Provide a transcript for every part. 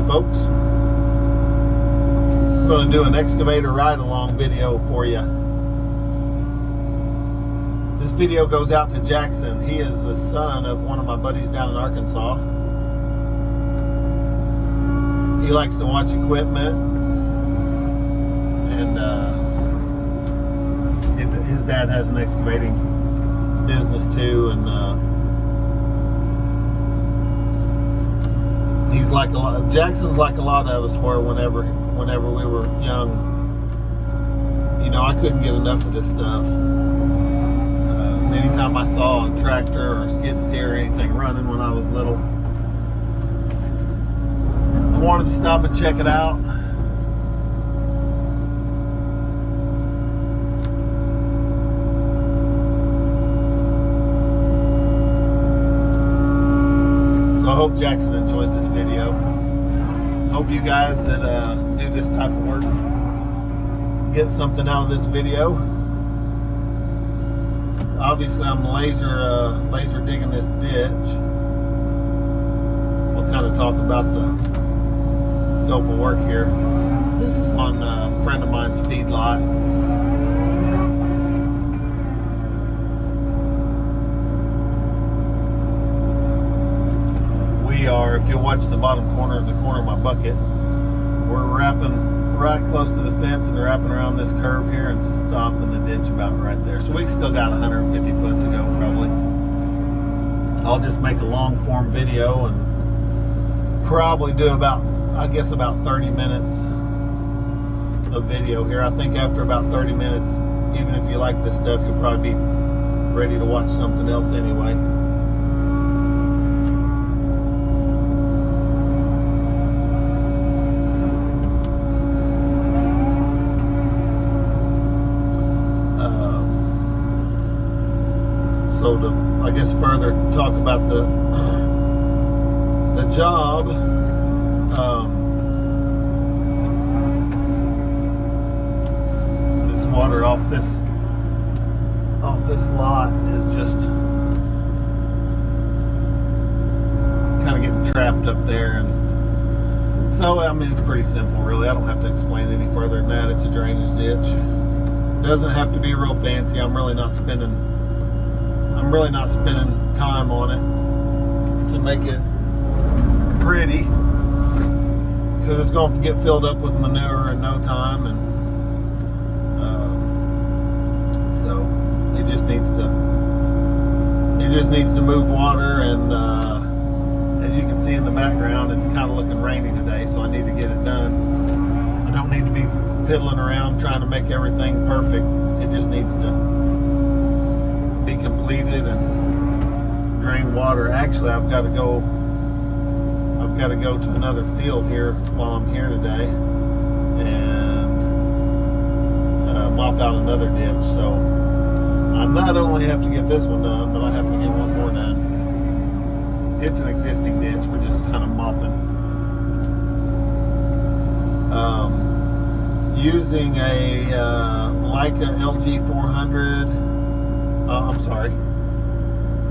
Hi folks, I'm going to do an excavator ride-along video for you. This video goes out to Jackson. He is the son of one of my buddies down in Arkansas. He likes to watch equipment, and his dad has an excavating business too, and he's like Jackson's like a lot of us were whenever we were young. You know, I couldn't get enough of this stuff. Anytime I saw a tractor or a skid steer or anything running when I was little, I wanted to stop and check it out. I hope Jackson enjoys this video. Hope you guys that do this type of work get something out of this video. Obviously, I'm laser digging this ditch. We'll kind of talk about the scope of work here. This is on a friend of mine's feedlot. If you'll watch the bottom corner of my bucket, we're wrapping right close to the fence and wrapping around this curve here and stopping the ditch about right there. So we still got 150 foot to go probably. I'll just make a long form video and probably do about 30 minutes of video here. I think after about 30 minutes, even if you like this stuff, you'll probably be ready to watch something else anyway. So to, I guess, further talk about the job, this water off this lot is just kind of getting trapped up there, and so I mean it's pretty simple really. I don't have to explain it any further than that. It's a drainage ditch. Doesn't have to be real fancy. I'm really not spending time on it to make it pretty, because it's going to get filled up with manure in no time, and so it just needs to move water. And as you can see in the background, it's kind of looking rainy today, so I need to get it done. I don't need to be piddling around trying to make everything perfect. It just needs to be completed and drain water. Actually, I've got to go to another field here while I'm here today and mop out another ditch. So I not only have to get this one done, but I have to get one more done. It's an existing ditch. We're just kind of mopping. Using a Leica LG400.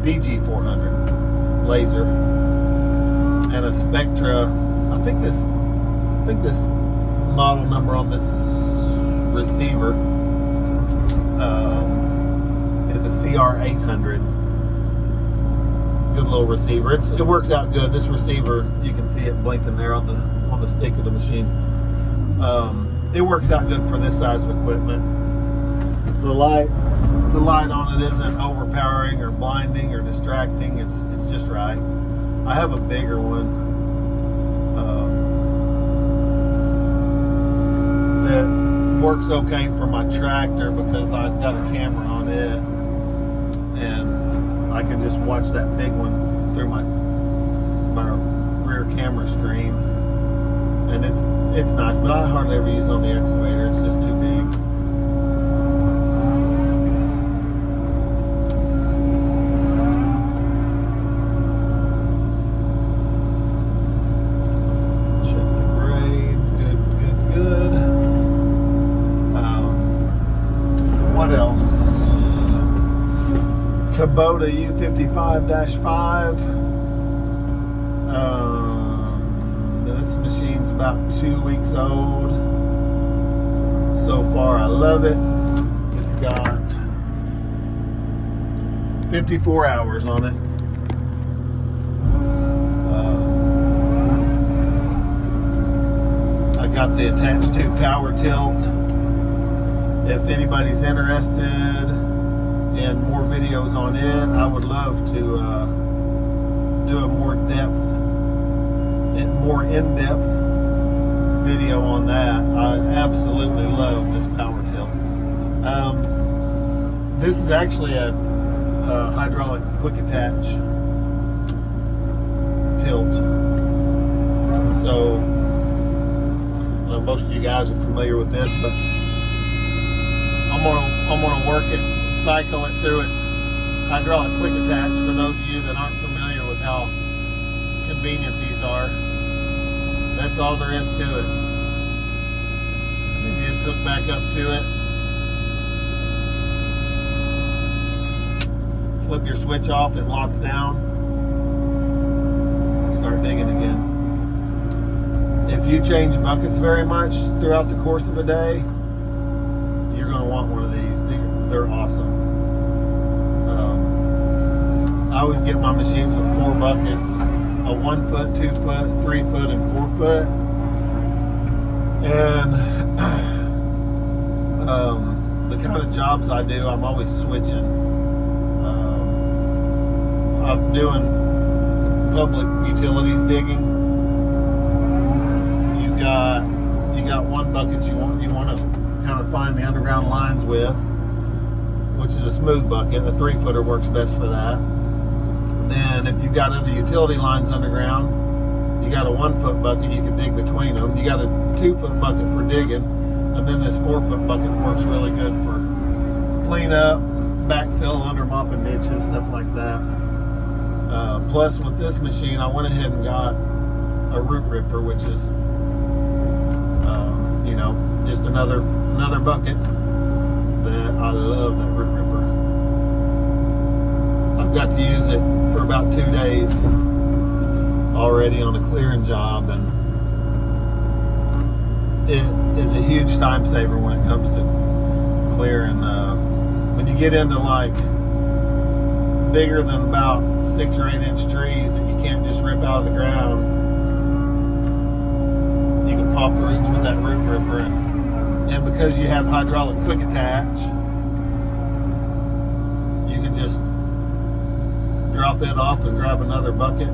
DG400 laser and a Spectra. I think this model number on this receiver is a CR800. Good little receiver. It works out good. This receiver, you can see it blinking there on the stick of the machine. It works out good for this size of equipment. The light on it isn't overpowering or blinding or distracting. It's just right. I have a bigger one that works okay for my tractor because I've got a camera on it, and I can just watch that big one through my rear camera screen, and it's nice. But I hardly ever use it on the excavator. It's just too big. Kubota U55-5. This machine's about 2 weeks old. So far, I love it. It's got 54 hours on it. I got the Attach2 power tilt. If anybody's interested in more videos on it, I would love to do a more in-depth video on that. I absolutely love this power tilt. This is actually a hydraulic quick attach tilt. So I know most of you guys are familiar with this, but I'm gonna work it, cycle it through its hydraulic quick attach for those of you that aren't familiar with how convenient these are. That's all there is to it. Then you just hook back up to it. Flip your switch off, it locks down. Start digging again. If you change buckets very much throughout the course of a day, you're going to want one of these. They're awesome. I always get my machines with 4 buckets. A 1 foot, 2 foot, 3 foot, and 4 foot. And the kind of jobs I do, I'm always switching. I'm doing public utilities digging. You got 1 bucket you want to kind of find the underground lines with, which is a smooth bucket. A 3-footer works best for that. Then if you've got other utility lines underground, you got a 1-foot bucket you can dig between them. You got a 2-foot bucket for digging, and then this 4-foot bucket works really good for cleanup, backfill, under mopping ditches, stuff like that. Plus with this machine, I went ahead and got a root ripper, which is just another bucket. That I love that root ripper. I've got to use it for about 2 days already on a clearing job, and it is a huge time saver when it comes to clearing. When you get into like bigger than about 6 or 8 inch trees that you can't just rip out of the ground, you can pop the roots with that root ripper, and because you have hydraulic quick attach, you can just drop it off and grab another bucket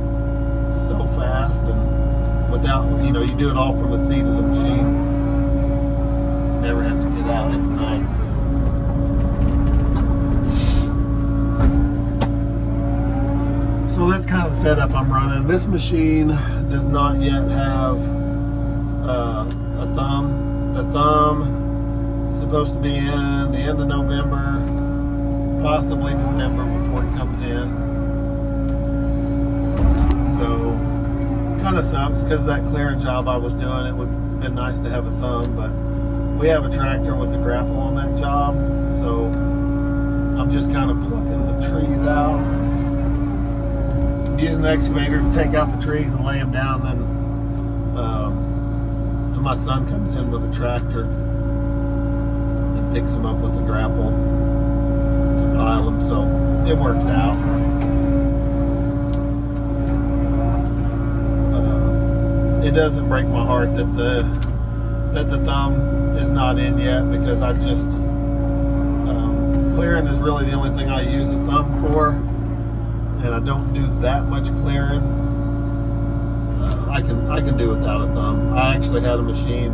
so fast, and without, you do it all from the seat of the machine. Never have to get out. It's nice. So that's kind of the setup I'm running. This machine does not yet have a thumb. The thumb is supposed to be in the end of November, possibly December before it comes in. So kind of sucks because that clearing job I was doing, it would have been nice to have a thumb, but we have a tractor with a grapple on that job, so I'm just kind of plucking the trees out. I'm using the excavator to take out the trees and lay them down, then my son comes in with a tractor and picks them up with a grapple to pile them, so it works out. It doesn't break my heart that the thumb is not in yet, because I just clearing is really the only thing I use a thumb for, and I don't do that much clearing. I can do without a thumb. I actually had a machine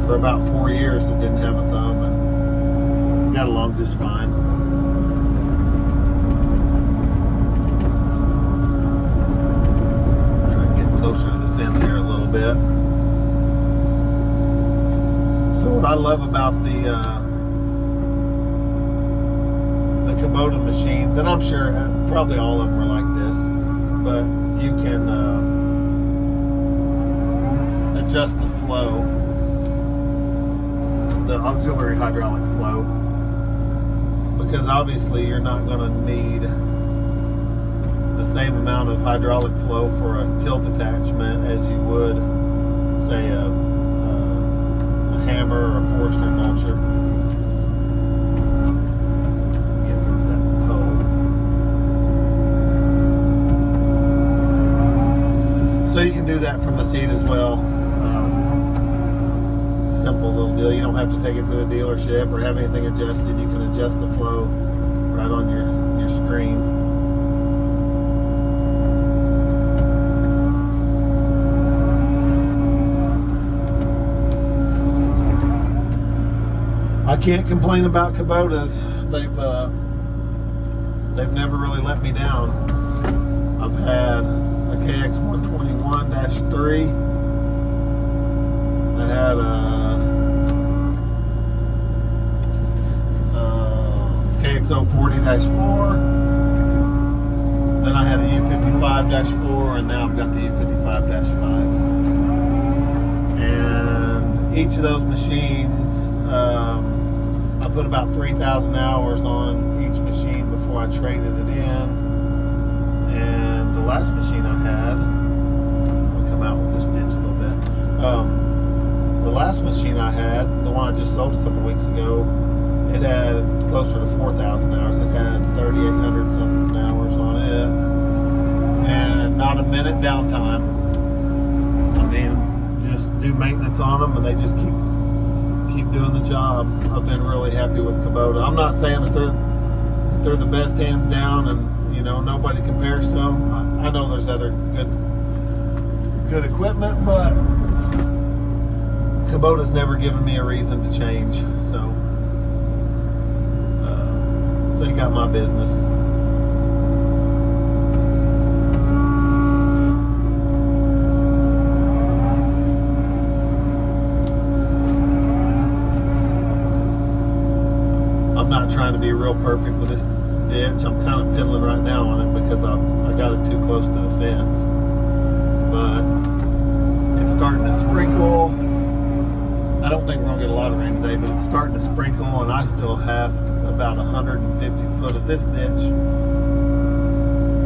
for about 4 years that didn't have a thumb, and got along just fine. Try to get closer to the fence here a little bit. So what I love about the Kubota machines, and I'm sure probably all of them are like this, but you can adjust the flow, the auxiliary hydraulic flow, because obviously you're not going to need the same amount of hydraulic flow for a tilt attachment as you would, say, a hammer or a forestry mulcher. Get rid of that pole. So you can do that from the seat as well. Simple little deal. You don't have to take it to the dealership or have anything adjusted. You can adjust the flow right on your screen. I can't complain about Kubotas. They've never really let me down. I've had a KX121-3. I had a KX040-4. Then I had a U55-4, and now I've got the U55-5. And each of those machines, I put about 3,000 hours on each machine before I traded it in. And the last machine I had, I'll come out with this ditch a little bit. The last machine I had, the one I just sold a couple weeks ago, it had closer to 4,000 hours. It had 3,800 something hours on it, and not a minute downtime. I mean, just do maintenance on them, and they just keep doing the job. I've been really happy with Kubota. I'm not saying that they're the best hands down, and nobody compares to them. I know there's other good equipment, but Kubota's never given me a reason to change, so they got my business. I'm not trying to be real perfect with this ditch. I'm kind of piddling right now on it because I got it too close to the fence, but it's starting to sprinkle. I don't think we're gonna get a lot of rain today, but it's starting to sprinkle, and I still have about 150 foot of this ditch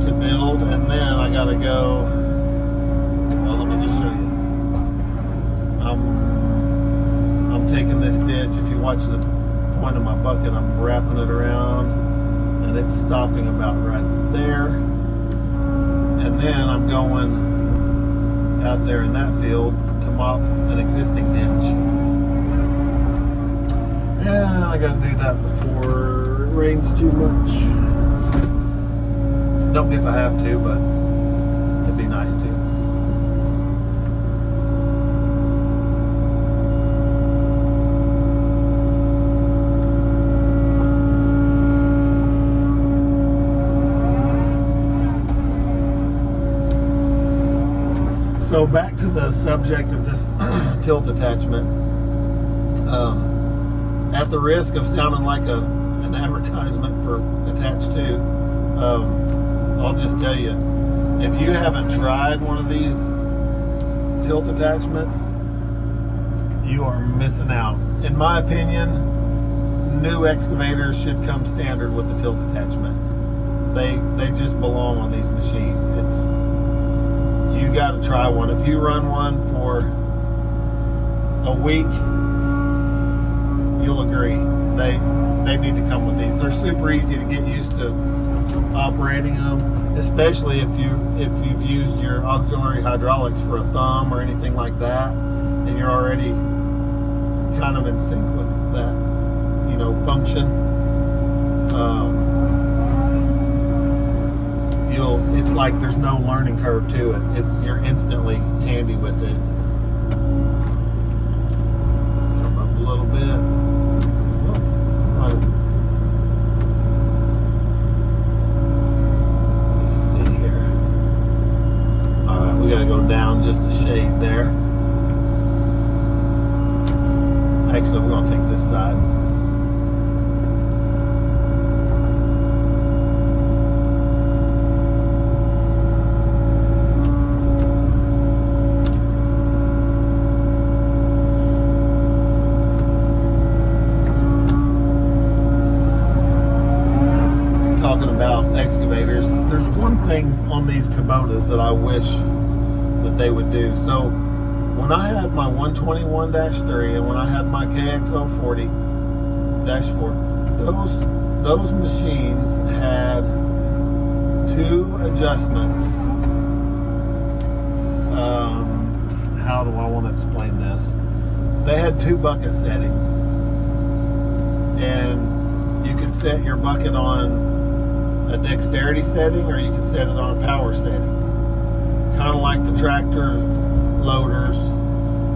to build, and then I gotta go. Well, let me just show you. I'm taking this ditch. If you watch the point of my bucket, I'm wrapping it around, and it's stopping about right there. And then I'm going out there in that field to mop an existing ditch. And I gotta do that before it rains too much. Don't guess I have to, but it'd be nice to. So back to the subject of this tilt attachment. At the risk of sounding like an advertisement for Attach2, I'll just tell you, if you haven't tried one of these tilt attachments, you are missing out. In my opinion, new excavators should come standard with a tilt attachment. They just belong on these machines. You got to try one. If you run one for a week, you'll agree. They need to come with these. They're super easy to get used to operating them, especially if you've used your auxiliary hydraulics for a thumb or anything like that, and you're already kind of in sync with that, function. It's like there's no learning curve to it. You're instantly handy with it. Come up a little bit. Let's see here. All right, we gotta go down just a shade there. Actually, we're gonna take this side. Excavators. There's one one thing on these Kubotas that I wish that they would do. So when I had my 121-3 and when I had my KXL40-4, those machines had two adjustments. How do I want to explain this? They had two bucket settings, and you could set your bucket on a dexterity setting, or you can set it on a power setting. Kind of like the tractor loaders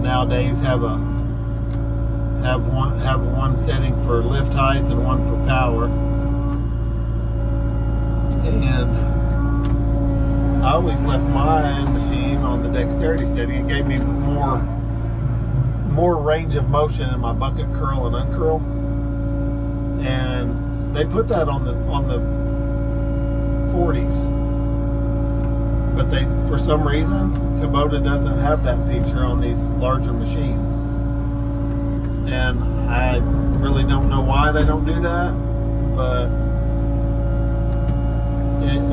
nowadays have one setting for lift height and one for power. And I always left my machine on the dexterity setting. It gave me more range of motion in my bucket curl and uncurl. And they put that on the 40s, but for some reason Kubota doesn't have that feature on these larger machines, and I really don't know why they don't do that, but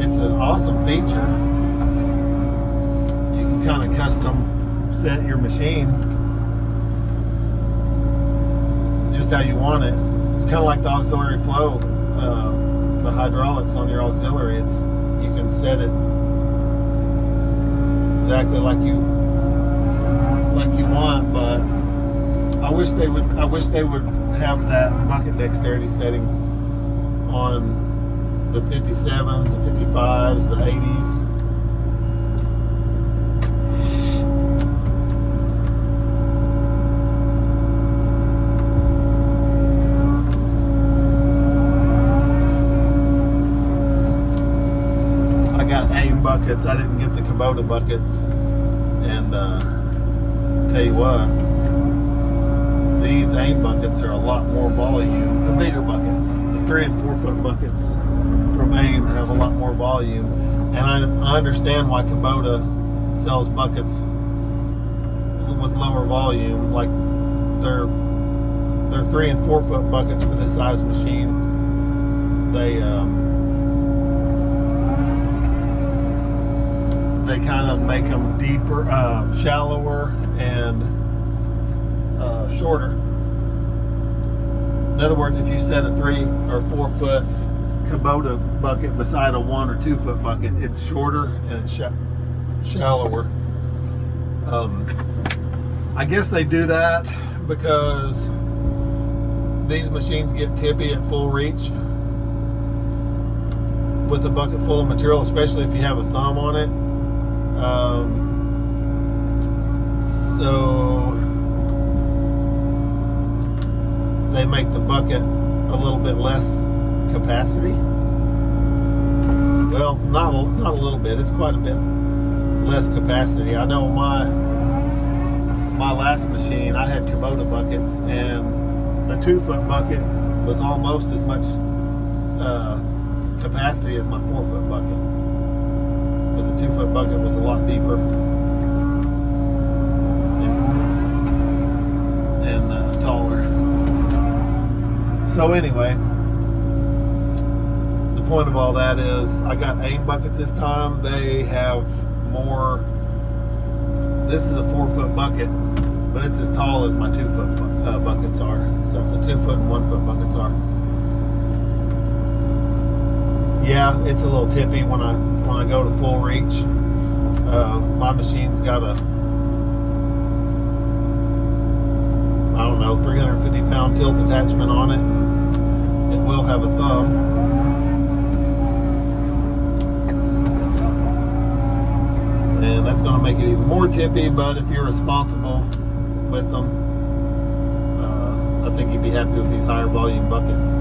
it's an awesome feature. You can kind of custom set your machine just how you want it. It's kind of like the auxiliary flow, the hydraulics on your auxiliary. You can set it exactly like you want, but I wish they would have that bucket dexterity setting on the 57s, the 55s, the 80s. I got AIM buckets. I didn't get the Kubota buckets, and tell you what, these AIM buckets are a lot more volume. The bigger buckets, the 3 and 4 foot buckets from AIM, have a lot more volume, and I understand why Kubota sells buckets with lower volume. Like their 3 and 4 foot buckets for this size machine, they kind of make them deeper, shallower, and shorter. In other words, if you set a 3 or 4 foot Kubota bucket beside a 1 or 2 foot bucket, it's shorter and it's shallower. I guess they do that because these machines get tippy at full reach with a bucket full of material, especially if you have a thumb on it. So they make the bucket a little bit less capacity. Well, not a little bit. It's quite a bit less capacity. I know my last machine, I had Kubota buckets, and the 2 foot bucket was almost as much capacity as my 4 foot bucket, because the 2 foot bucket was a lot deeper and taller. So anyway, the point of all that is I got AIM buckets this time. They have more. This is a 4 foot bucket, but it's as tall as my 2 foot buckets are. So the 2 foot and 1 foot buckets are. Yeah, it's a little tippy when I go to full reach. My machine's got a, I don't know, 350 pound tilt attachment on it. It will have a thumb. And that's going to make it even more tippy, but if you're responsible with them, I think you'd be happy with these higher volume buckets.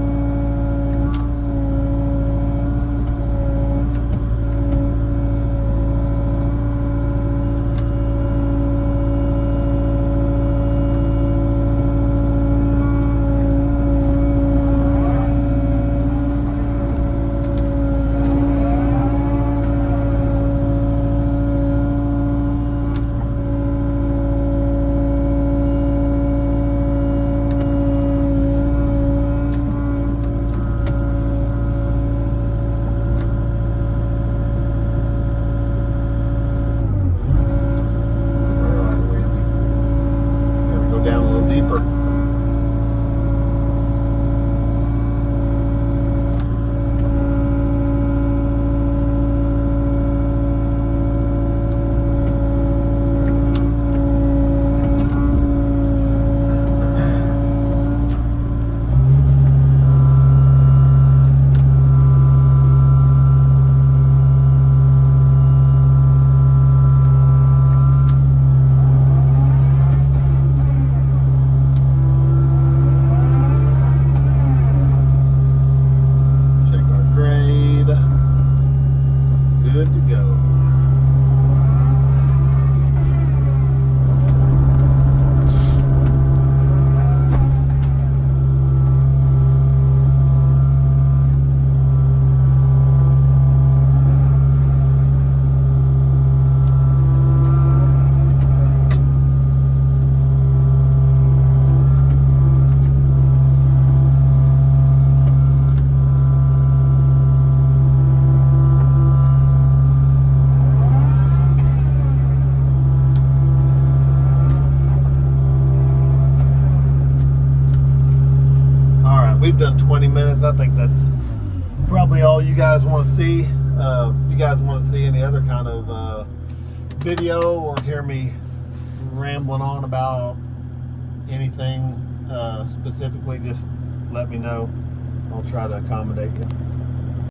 good to go. We've done 20 minutes. I think that's probably all you guys want to see. You guys want to see any other kind of video or hear me rambling on about anything specifically, just let me know. I'll try to accommodate you.